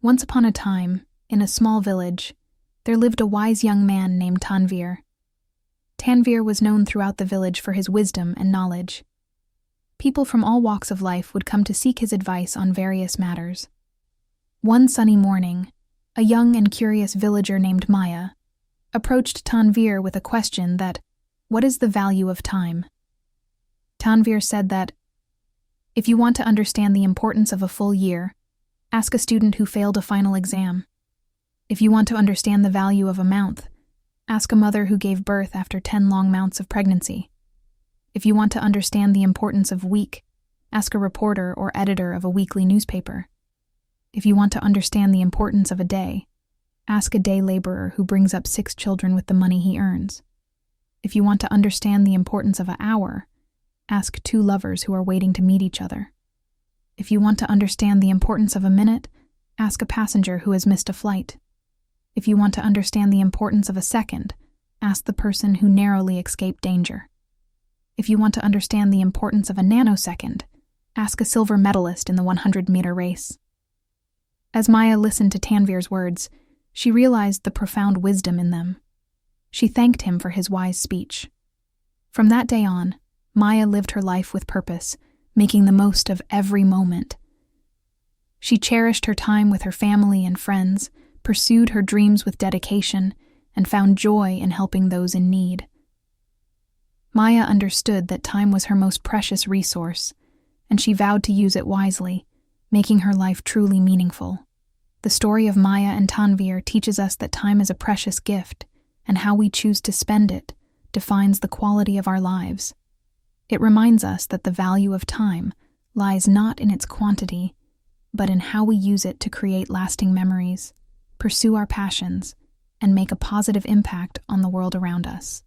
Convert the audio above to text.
Once upon a time, in a small village, there lived a wise young man named Tanvir. Tanvir was known throughout the village for his wisdom and knowledge. People from all walks of life would come to seek his advice on various matters. One sunny morning, a young and curious villager named Maya approached Tanvir with a question that, "What is the value of time?" Tanvir said that, "If you want to understand the importance of a full year, ask a student who failed a final exam. If you want to understand the value of a month, ask a mother who gave birth after 10 long months of pregnancy. If you want to understand the importance of week, ask a reporter or editor of a weekly newspaper. If you want to understand the importance of a day, ask a day laborer who brings up 6 children with the money he earns. If you want to understand the importance of an hour, ask 2 lovers who are waiting to meet each other. If you want to understand the importance of a minute, ask a passenger who has missed a flight. If you want to understand the importance of a second, ask the person who narrowly escaped danger. If you want to understand the importance of a nanosecond, ask a silver medalist in the 100-meter race." As Maya listened to Tanvir's words, she realized the profound wisdom in them. She thanked him for his wise speech. From that day on, Maya lived her life with purpose, making the most of every moment. She cherished her time with her family and friends, pursued her dreams with dedication, and found joy in helping those in need. Maya understood that time was her most precious resource, and she vowed to use it wisely, making her life truly meaningful. The story of Maya and Tanvir teaches us that time is a precious gift, and how we choose to spend it defines the quality of our lives. It reminds us that the value of time lies not in its quantity, but in how we use it to create lasting memories, pursue our passions, and make a positive impact on the world around us.